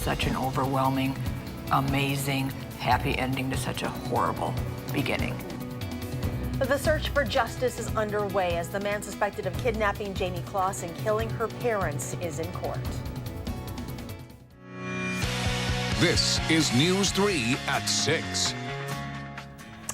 such an overwhelming, amazing, happy ending to such a horrible beginning. The search for justice is underway as the man suspected of kidnapping Jamie Kloss and killing her parents is in court. This is News 3 at 6.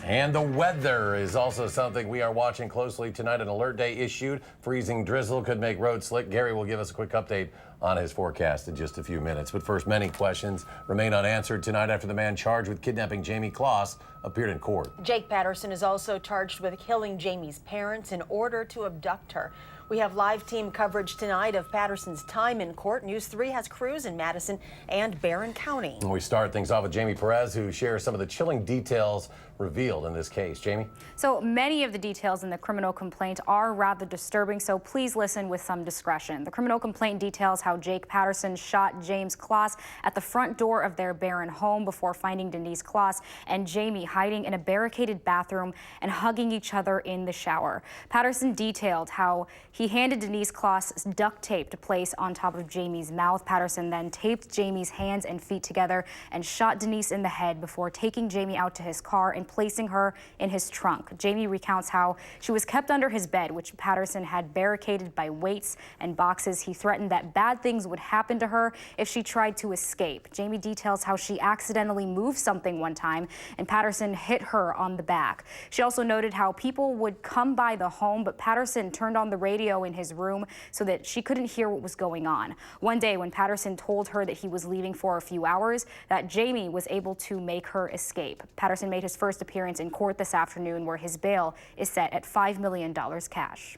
And the weather is also something we are watching closely tonight. An alert day issued. Freezing drizzle could make roads slick. Gary will give us a quick update on his forecast in just a few minutes. But first, many questions remain unanswered tonight after the man charged with kidnapping Jamie Kloss appeared in court. Jake Patterson is also charged with killing Jamie's parents in order to abduct her. We have live team coverage tonight of Patterson's time in court. News 3 has crews in Madison and Barron County. We start things off with Jamie Perez, who shares some of the chilling details revealed in this case. Jamie? So many of the details in the criminal complaint are rather disturbing, so please listen with some discretion. The criminal complaint details how Jake Patterson shot James Kloss at the front door of their Barron home before finding Denise Kloss and Jamie hiding in a barricaded bathroom and hugging each other in the shower. Patterson detailed how he handed Denise Kloss duct tape to place on top of Jamie's mouth. Patterson then taped Jamie's hands and feet together and shot Denise in the head before taking Jamie out to his car and placing her in his trunk. Jamie recounts how she was kept under his bed, which Patterson had barricaded by weights and boxes. He threatened that bad things would happen to her if she tried to escape. Jamie details how she accidentally moved something one time and Patterson hit her on the back. She also noted how people would come by the home, but Patterson turned on the radio in his room so that she couldn't hear what was going on. One day when Patterson told her that he was leaving for a few hours, that Jamie was able to make her escape. Patterson made his first appearance in court this afternoon, where his bail is set at $5 million cash.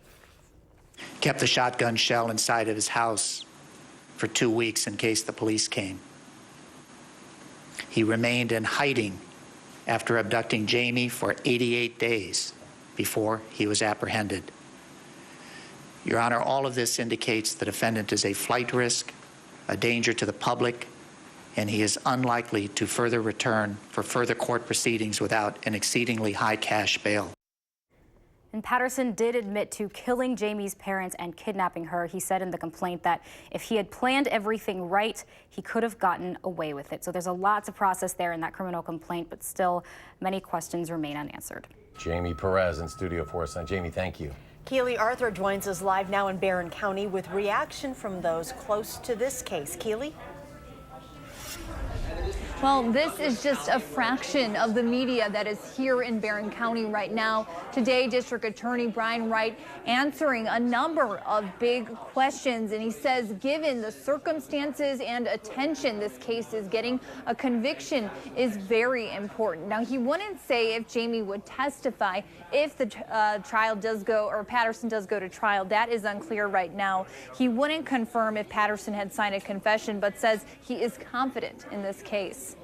Kept the shotgun shell inside of his house for 2 weeks in case the police came. He remained in hiding after abducting Jamie for 88 days before he was apprehended. Your Honor, all of this indicates the defendant is a flight risk, a danger to the public, and he is unlikely to further return for further court proceedings without an exceedingly high cash bail. And Patterson did admit to killing Jamie's parents and kidnapping her. He said in the complaint that if he had planned everything right, he could have gotten away with it. So there's a lot to process there in that criminal complaint, but still many questions remain unanswered. Jamie Perez in studio for us. Jamie, thank you. Keely Arthur joins us live now in Barron County with reaction from those close to this case. Keely? Well, this is just a fraction of the media that is here in Barron County right now. Today, District Attorney Brian Wright answering a number of big questions, and he says given the circumstances and attention this case is getting, a conviction is very important. Now, he wouldn't say if Jamie would testify if the trial does go, or Patterson does go to trial. That is unclear right now. He wouldn't confirm if Patterson had signed a confession, but says he is confident in this case.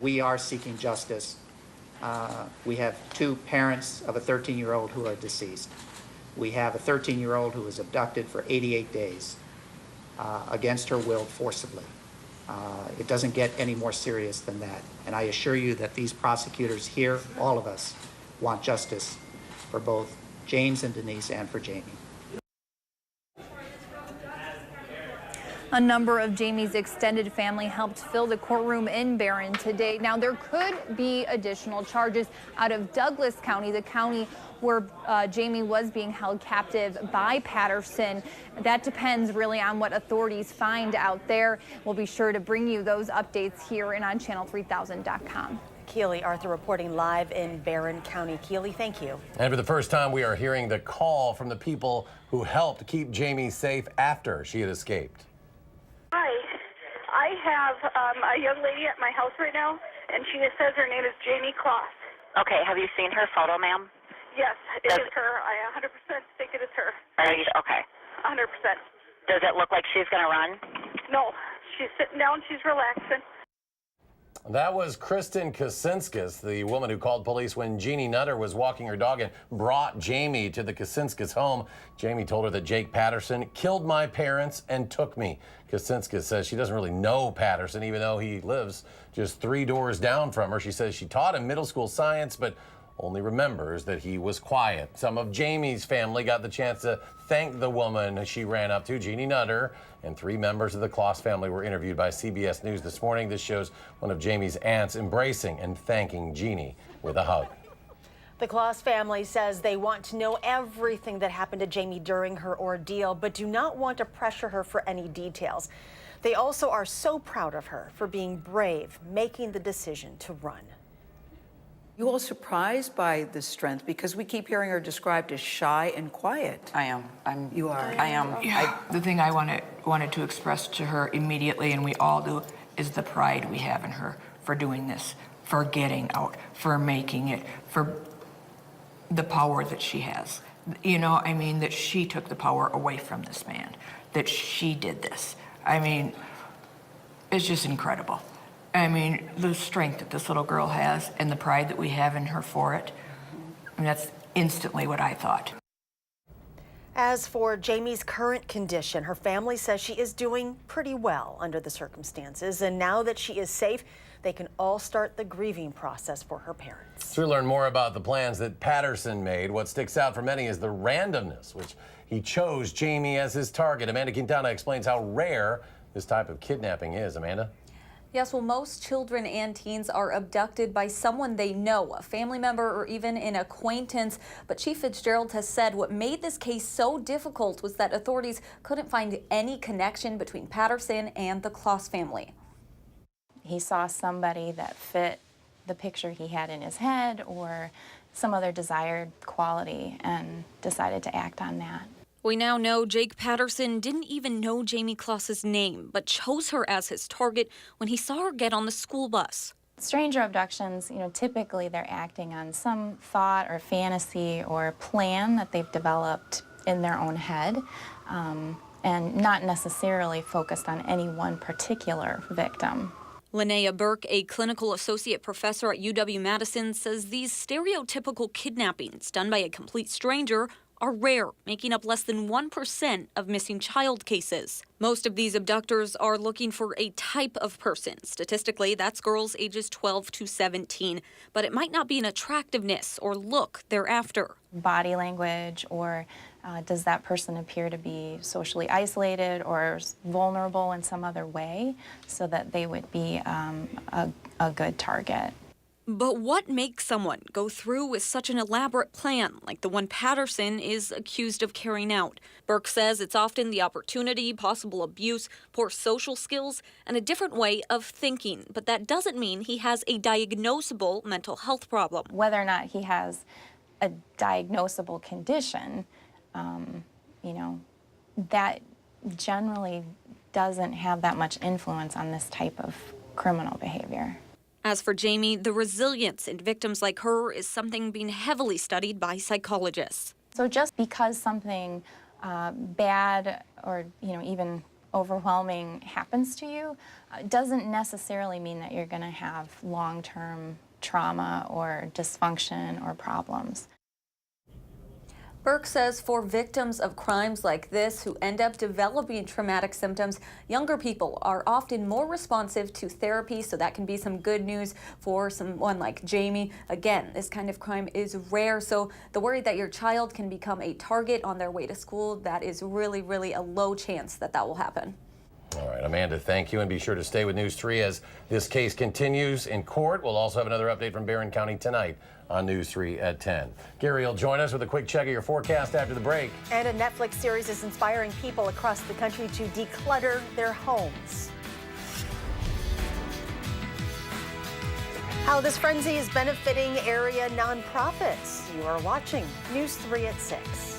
We are seeking justice. We have two parents of a 13-year-old who are deceased. We have a 13-year-old who was abducted for 88 days against her will forcibly. It doesn't get any more serious than that. And I assure you that these prosecutors here, all of us, want justice for both James and Denise and for Jamie. A number of Jamie's extended family helped fill the courtroom in Barron today. Now, there could be additional charges out of Douglas County, the county where Jamie was being held captive by Patterson. That depends really on what authorities find out there. We'll be sure to bring you those updates here and on channel3000.com. Keely Arthur reporting live in Barron County. Keely, thank you. And for the first time, we are hearing the call from the people who helped keep Jamie safe after she had escaped. Hi, I have a young lady at my house right now, and she says her name is Jamie Kloss. Okay, have you seen her photo, ma'am? Yes, it is her. I 100% think it is her. Are you, okay. 100%. Does it look like she's going to run? No, she's sitting down, she's relaxing. That was Kristen Kasinskis, the woman who called police when Jeannie Nutter was walking her dog and brought Jamie to the Kasinskis home. Jamie told her that Jake Patterson killed my parents and took me. Kasinskis says she doesn't really know Patterson, even though he lives just 3 doors down from her. She says she taught him middle school science, but only remembers that he was quiet. Some of Jamie's family got the chance to thank the woman she ran up to, Jeannie Nutter, and 3 members of the Kloss family were interviewed by CBS News this morning. This shows one of Jamie's aunts embracing and thanking Jeannie with a hug. The Kloss family says they want to know everything that happened to Jamie during her ordeal, but do not want to pressure her for any details. They also are so proud of her for being brave, making the decision to run. You all surprised by the strength, because we keep hearing her described as shy and quiet. I am. You are. I am. Yeah, the thing I wanted to express to her immediately, and we all do, is the pride we have in her for doing this, for getting out, for making it, for the power that she has. You know, I mean, that she took the power away from this man, that she did this. I mean, it's just incredible. I mean, the strength that this little girl has and the pride that we have in her for it, I mean, that's instantly what I thought. As for Jamie's current condition, her family says she is doing pretty well under the circumstances, and now that she is safe, they can all start the grieving process for her parents. To learn more about the plans that Patterson made, what sticks out for many is the randomness, which he chose Jamie as his target. Amanda Quintana explains how rare this type of kidnapping is. Amanda? Yes, well, most children and teens are abducted by someone they know, a family member or even an acquaintance. But Chief Fitzgerald has said what made this case so difficult was that authorities couldn't find any connection between Patterson and the Kloss family. He saw somebody that fit the picture he had in his head or some other desired quality and decided to act on that. We now know Jake Patterson didn't even know Jamie Kloss's name, but chose her as his target when he saw her get on the school bus. Stranger abductions, typically they're acting on some thought or fantasy or plan that they've developed in their own head, and not necessarily focused on any one particular victim. Linnea Burke, a clinical associate professor at UW-Madison, says these stereotypical kidnappings done by a complete stranger are rare, making up less than 1% of missing child cases. Most of these abductors are looking for a type of person. Statistically, that's girls ages 12 to 17, but it might not be an attractiveness or look they're after. Body language, or does that person appear to be socially isolated or vulnerable in some other way so that they would be a good target. But what makes someone go through with such an elaborate plan like the one Patterson is accused of carrying out? Burke says it's often the opportunity, possible abuse, poor social skills, and a different way of thinking. But that doesn't mean he has a diagnosable mental health problem. Whether or not he has a diagnosable condition, that generally doesn't have that much influence on this type of criminal behavior. As for Jamie, the resilience in victims like her is something being heavily studied by psychologists. So just because something bad or even overwhelming happens to you doesn't necessarily mean that you're going to have long-term trauma or dysfunction or problems. Burke says for victims of crimes like this who end up developing traumatic symptoms, younger people are often more responsive to therapy, so that can be some good news for someone like Jamie. Again, this kind of crime is rare, so the worry that your child can become a target on their way to school, that is really, really a low chance that that will happen. All right, Amanda, thank you, and be sure to stay with News 3 as this case continues in court. We'll also have another update from Barron County tonight on News 3 at 10. Gary will join us with a quick check of your forecast after the break. And a Netflix series is inspiring people across the country to declutter their homes. How this frenzy is benefiting area nonprofits. You are watching News 3 at 6.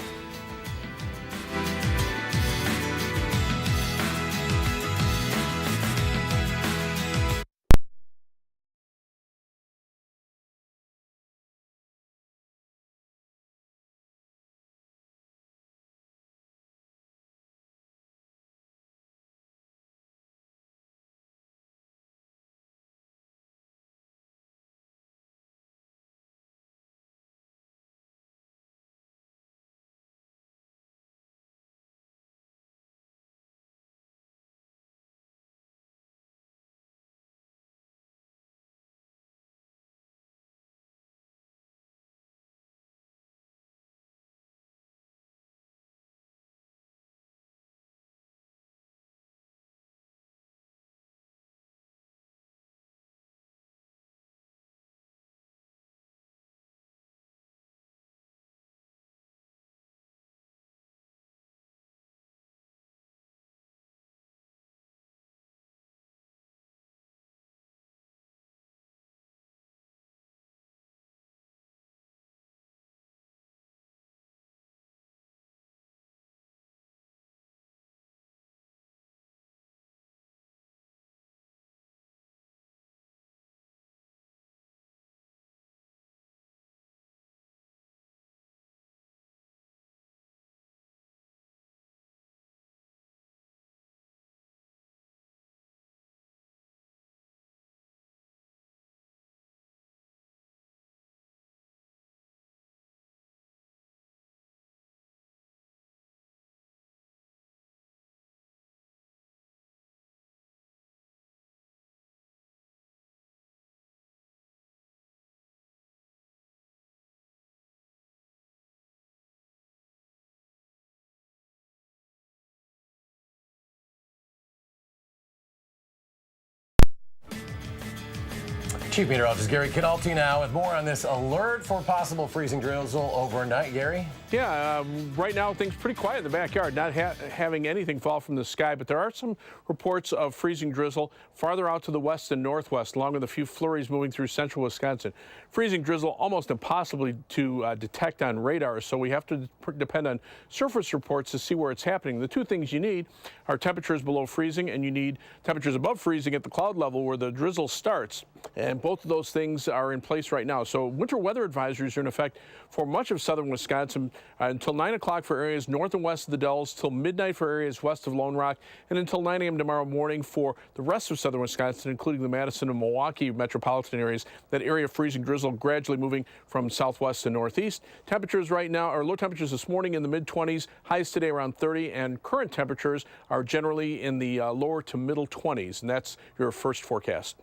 Chief Meteorologist Gary Kidalty now with more on this alert for possible freezing drizzle overnight. Gary? Yeah, right now things pretty quiet in the backyard, not having anything fall from the sky, but there are some reports of freezing drizzle farther out to the west and northwest, along with a few flurries moving through central Wisconsin. Freezing drizzle almost impossible to detect on radar, so we have to depend on surface reports to see where it's happening. The two things you need are temperatures below freezing, and you need temperatures above freezing at the cloud level where the drizzle starts. And both of those things are in place right now. So winter weather advisories are in effect for much of southern Wisconsin until 9 o'clock for areas north and west of the Dells, till midnight for areas west of Lone Rock, and until 9 a.m. tomorrow morning for the rest of southern Wisconsin, including the Madison and Milwaukee metropolitan areas. That area of freezing drizzle gradually moving from southwest to northeast. Temperatures right now are low temperatures this morning in the mid-20s, highs today around 30, and current temperatures are generally in the lower to middle 20s, and that's your first forecast.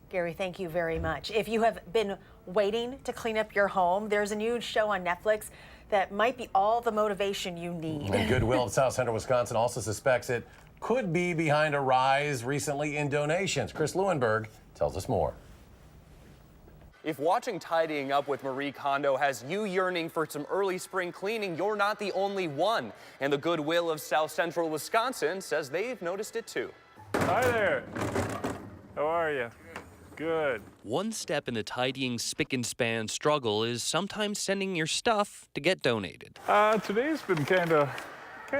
Gary, thank you very much. If you have been waiting to clean up your home, there's a new show on Netflix that might be all the motivation you need. And Goodwill of South Central Wisconsin also suspects it could be behind a rise recently in donations. Chris Lewinberg tells us more. If watching Tidying Up with Marie Kondo has you yearning for some early spring cleaning, you're not the only one. And the Goodwill of South Central Wisconsin says they've noticed it too. Hi there. How are you? Good. One step in the tidying spick and span struggle is sometimes sending your stuff to get donated. Today's been kind of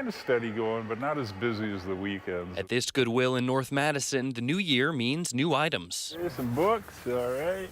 steady going, but not as busy as the weekends. At this Goodwill in North Madison, the new year means new items. Here's some books, all right.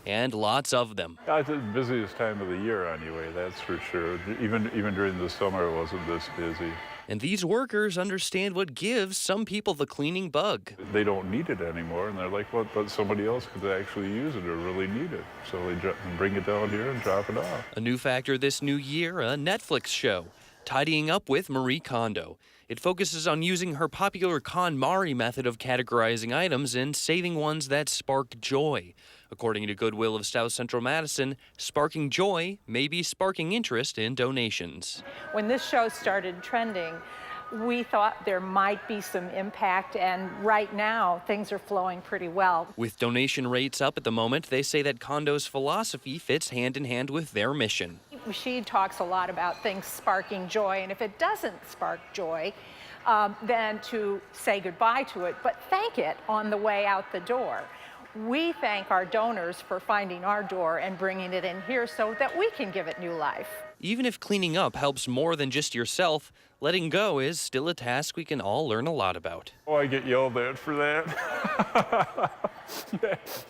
And lots of them. It's the busiest time of the year anyway, that's for sure. Even during the summer, it wasn't this busy. And these workers understand what gives some people the cleaning bug. They don't need it anymore, and they're like, well, but somebody else could actually use it or really need it. So they bring it down here and drop it off. A new factor this new year, a Netflix show, Tidying Up with Marie Kondo. It focuses on using her popular KonMari method of categorizing items and saving ones that spark joy. According to Goodwill of South Central Madison, sparking joy may be sparking interest in donations. When this show started trending, we thought there might be some impact, and right now things are flowing pretty well. With donation rates up at the moment, they say that Kondo's philosophy fits hand in hand with their mission. She talks a lot about things sparking joy, and if it doesn't spark joy, then to say goodbye to it, but thank it on the way out the door. We thank our donors for finding our door and bringing it in here so that we can give it new life. Even if cleaning up helps more than just yourself, letting go is still a task we can all learn a lot about. Oh, I get yelled at for that.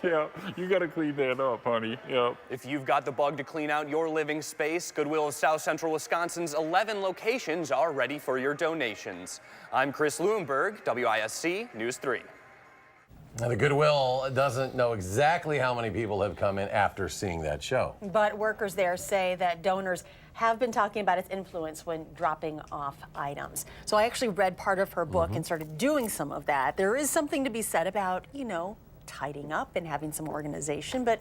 Yeah, you got to clean that up, honey. Yep. If you've got the bug to clean out your living space, Goodwill of South Central Wisconsin's 11 locations are ready for your donations. I'm Chris Lewinberg, WISC News 3. Now, the Goodwill doesn't know exactly how many people have come in after seeing that show. But workers there say that donors have been talking about its influence when dropping off items. So I actually read part of her book and started doing some of that. There is something to be said about, you know, tidying up and having some organization, but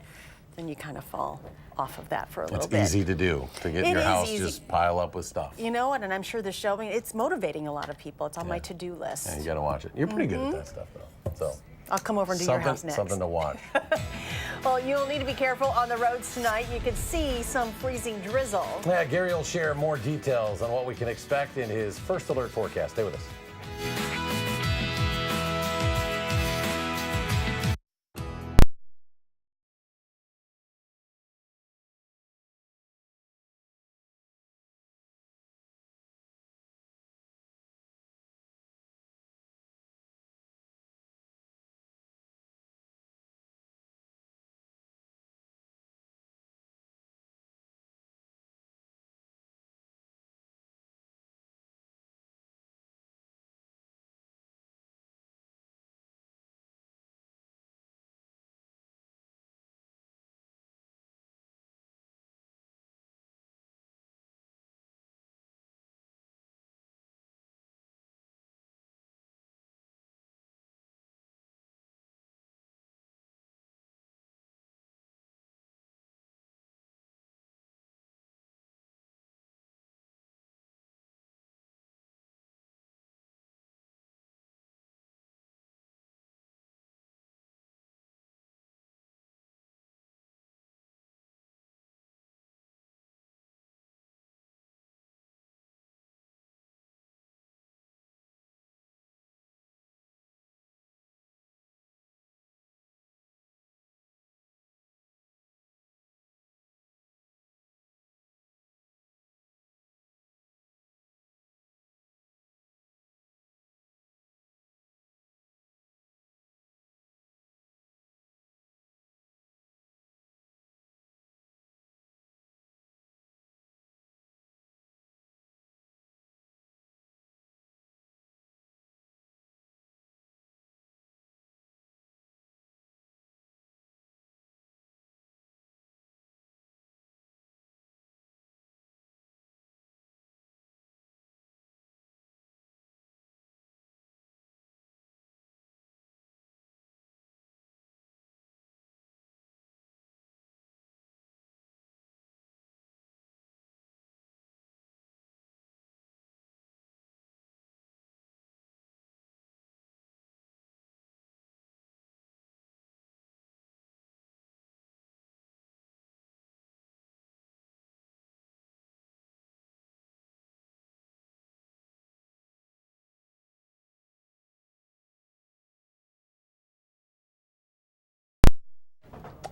then you kind of fall off of that for a little bit. It's easy to do, to get your house just pile up with stuff. You know what, and I'm sure the show, I mean, it's motivating a lot of people. It's on my to-do list. Yeah, you got to watch it. You're pretty good at that stuff, though. So I'll come over and do your house next. Something to watch. Well, you'll need to be careful on the roads tonight. You could see some freezing drizzle. Yeah, Gary will share more details on what we can expect in his first alert forecast. Stay with us.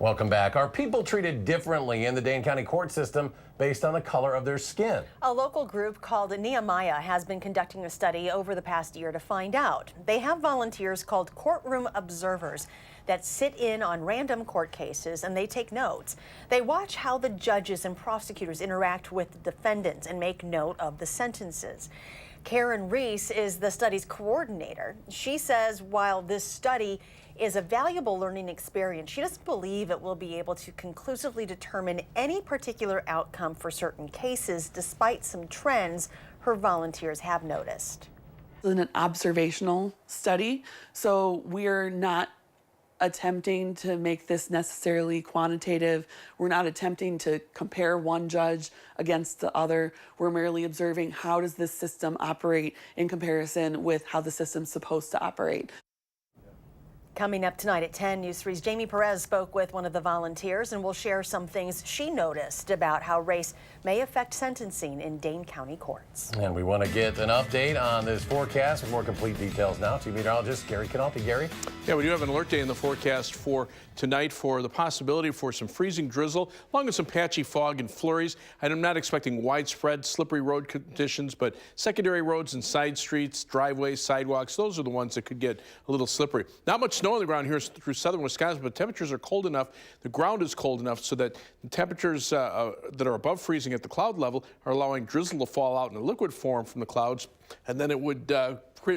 Welcome back. Are people treated differently in the Dane County court system based on the color of their skin? A local group called Nehemiah has been conducting a study over the past year to find out. They have volunteers called courtroom observers that sit in on random court cases and they take notes. They watch how the judges and prosecutors interact with the defendants and make note of the sentences. Karen Reese is the study's coordinator. She says while this study is a valuable learning experience, she doesn't believe it will be able to conclusively determine any particular outcome for certain cases, despite some trends her volunteers have noticed. It's an observational study, so we're not attempting to make this necessarily quantitative. We're not attempting to compare one judge against the other. We're merely observing how does this system operate in comparison with how the system's supposed to operate. Coming up tonight at 10, News 3's Jamie Perez spoke with one of the volunteers and will share some things she noticed about how race may affect sentencing in Dane County courts. And we want to get an update on this forecast with more complete details now to meteorologist Gary Canalpi. Gary? Yeah, we do have an alert day in the forecast for tonight for the possibility for some freezing drizzle, along with some patchy fog and flurries. I'm not expecting widespread slippery road conditions, but secondary roads and side streets, driveways, sidewalks, those are the ones that could get a little slippery. Not much snow on the ground here through southern Wisconsin, but temperatures are cold enough, the ground is cold enough so that the temperatures that are above freezing at the cloud level are allowing drizzle to fall out in a liquid form from the clouds, and then it would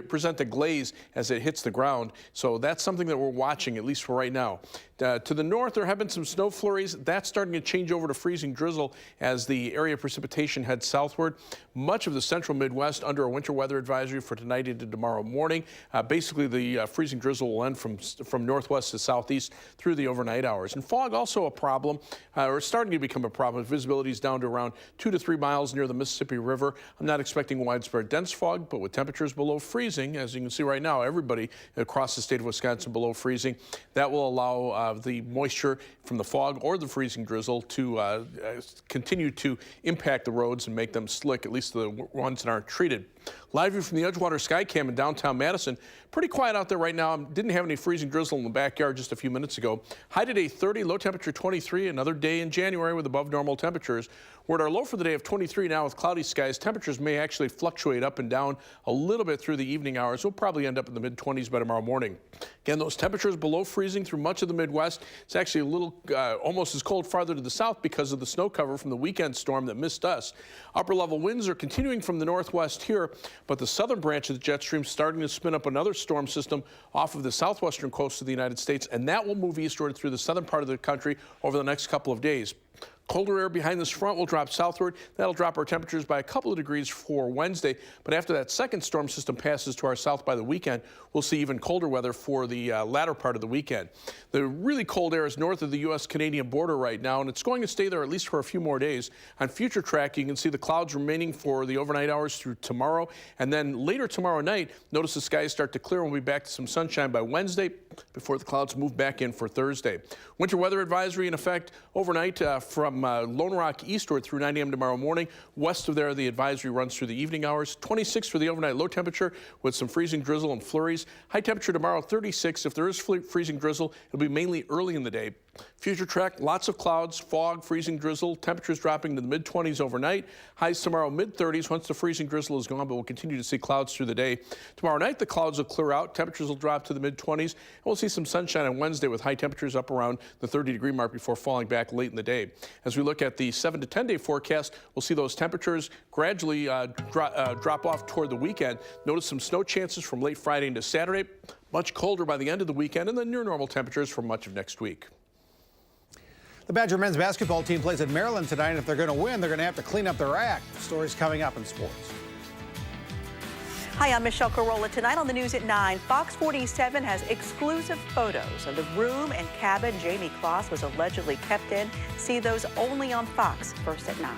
present a glaze as it hits the ground. So that's something that we're watching, at least for right now. To the north, there have been some snow flurries. That's starting to change over to freezing drizzle as the area of precipitation heads southward. Much of the central Midwest under a winter weather advisory for tonight into tomorrow morning. Basically, the freezing drizzle will end from northwest to southeast through the overnight hours. And fog also a problem, or starting to become a problem. Visibility is down to around 2 to 3 miles near the Mississippi River. I'm not expecting widespread dense fog, but with temperatures below freezing, as you can see right now, everybody across the state of Wisconsin below freezing, that will allow the moisture from the fog or the freezing drizzle to continue to impact the roads and make them slick, at least the ones that aren't treated. Live view from the Edgewater Skycam in downtown Madison. Pretty quiet out there right now. Didn't have any freezing drizzle in the backyard just a few minutes ago. High today 30, low temperature 23. Another day in January with above normal temperatures. We're at our low for the day of 23 now with cloudy skies. Temperatures may actually fluctuate up and down a little bit through the evening hours. We'll probably end up in the mid-20s by tomorrow morning. Again, those temperatures below freezing through much of the Midwest. It's actually a little almost as cold farther to the south because of the snow cover from the weekend storm that missed us. Upper level winds are continuing from the northwest here, but the southern branch of the jet stream starting to spin up another storm system off of the southwestern coast of the United States, and that will move eastward through the southern part of the country over the next couple of days. Colder air behind this front will drop southward. That'll drop our temperatures by a couple of degrees for Wednesday. But after that second storm system passes to our south by the weekend, we'll see even colder weather for the latter part of the weekend. The really cold air is north of the U.S.-Canadian border right now, and it's going to stay there at least for a few more days. On future track, you can see the clouds remaining for the overnight hours through tomorrow. And then later tomorrow night, notice the skies start to clear and we'll be back to some sunshine by Wednesday before the clouds move back in for Thursday. Winter weather advisory in effect overnight from Lone Rock eastward through 9 a.m. tomorrow morning. West of there, the advisory runs through the evening hours. 26 for the overnight low temperature with some freezing drizzle and flurries. High temperature tomorrow, 36. If there is freezing drizzle, it'll be mainly early in the day. Future track, lots of clouds, fog, freezing drizzle, temperatures dropping to the mid-20s overnight. Highs tomorrow, mid-30s once the freezing drizzle is gone, but we'll continue to see clouds through the day. Tomorrow night, the clouds will clear out. Temperatures will drop to the mid-20s. And we'll see some sunshine on Wednesday with high temperatures up around the 30-degree mark before falling back late in the day. As we look at the 7 to 10-day forecast, we'll see those temperatures gradually drop off toward the weekend. Notice some snow chances from late Friday into Saturday. Much colder by the end of the weekend, and then near normal temperatures for much of next week. The Badger men's basketball team plays at Maryland tonight, and if they're going to win, they're going to have to clean up their act. Stories coming up in sports. Hi, I'm Michelle Carolla. Tonight on the news at 9, Fox 47 has exclusive photos of the room and cabin Jamie Kloss was allegedly kept in. See those only on Fox, first at 9.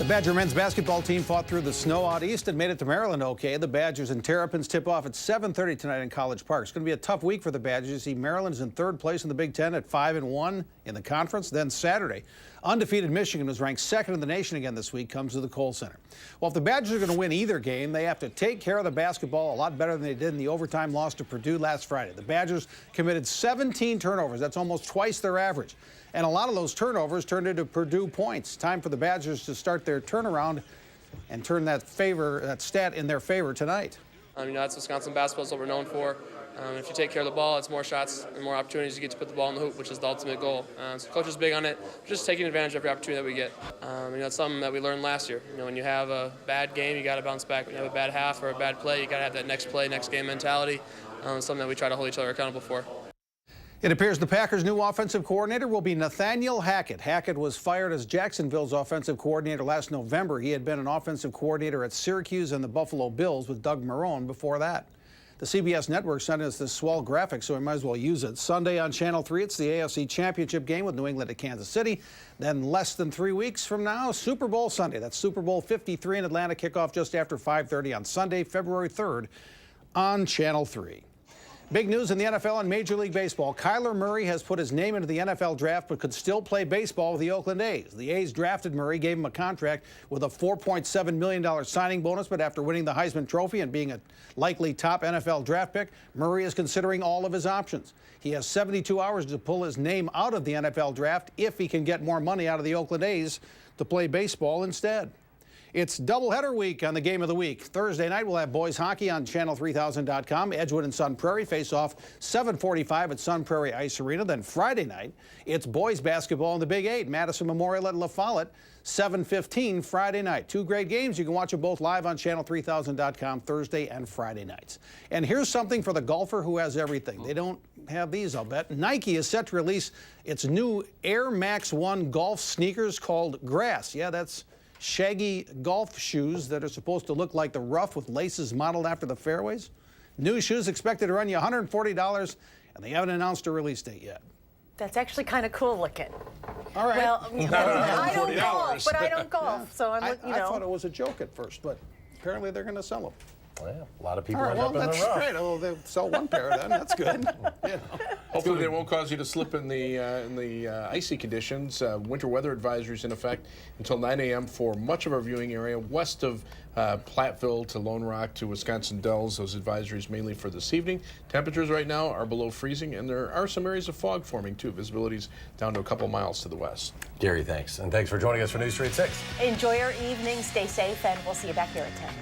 The Badger men's basketball team fought through the snow out east and made it to Maryland okay. The Badgers and Terrapins tip off at 7:30 tonight in College Park. It's going to be a tough week for the Badgers. You see Maryland's in third place in the Big Ten at 5-1 in the conference. Then Saturday, undefeated Michigan was ranked second in the nation again this week, comes to the Kohl Center. Well, if the Badgers are going to win either game, they have to take care of the basketball a lot better than they did in the overtime loss to Purdue last Friday. The Badgers committed 17 turnovers. That's almost twice their average. And a lot of those turnovers turned into Purdue points. Time for the Badgers to start their turnaround and turn that stat in their favor tonight. That's Wisconsin basketball is what we're known for. If you take care of the ball, it's more shots and more opportunities you get to put the ball in the hoop, which is the ultimate goal. So coach is big on it, just taking advantage of every opportunity that we get. It's something that we learned last year. When you have a bad game, you got to bounce back. When you have a bad half or a bad play, you got to have that next play, next game mentality. It's something that we try to hold each other accountable for. It appears the Packers' new offensive coordinator will be Nathaniel Hackett. Hackett was fired as Jacksonville's offensive coordinator last November. He had been an offensive coordinator at Syracuse and the Buffalo Bills with Doug Marrone before that. The CBS network sent us this swell graphic, so we might as well use it. Sunday on Channel 3, it's the AFC Championship game with New England at Kansas City. Then less than 3 weeks from now, Super Bowl Sunday. That's Super Bowl 53 in Atlanta, kickoff just after 5:30 on Sunday, February 3rd on Channel 3. Big news in the NFL and Major League Baseball. Kyler Murray has put his name into the NFL draft but could still play baseball with the Oakland A's. The A's drafted Murray, gave him a contract with a $4.7 million signing bonus, but after winning the Heisman Trophy and being a likely top NFL draft pick, Murray is considering all of his options. He has 72 hours to pull his name out of the NFL draft if he can get more money out of the Oakland A's to play baseball instead. It's doubleheader week on the Game of the Week. Thursday night, we'll have boys hockey on channel3000.com. Edgewood and Sun Prairie face off 7:45 at Sun Prairie Ice Arena. Then Friday night, it's boys basketball in the Big 8. Madison Memorial at La Follette, 7:15 Friday night. Two great games. You can watch them both live on channel3000.com Thursday and Friday nights. And here's something for the golfer who has everything. They don't have these, I'll bet. Nike is set to release its new Air Max 1 golf sneakers called Grass. Yeah, that's shaggy golf shoes that are supposed to look like the rough with laces modeled after the fairways. New shoes expected to run you $140, and they haven't announced a release date yet. That's actually kind of cool looking. All right. Well, I don't golf, but I don't golf, so I'm, I thought it was a joke at first, but apparently they're going to sell them. Well, a lot of people All right, end up in the rough. that's great. Oh, they'll sell one pair then. That's good. Hopefully they won't cause you to slip in the icy conditions. Winter weather advisories in effect until 9 a.m. for much of our viewing area west of Platteville to Lone Rock to Wisconsin Dells. Those advisories mainly for this evening. Temperatures right now are below freezing, and there are some areas of fog forming too. Visibility's down to a couple miles to the west. Gary, thanks. And thanks for joining us for News 3 at 6. Enjoy your evening, stay safe, and we'll see you back here at 10.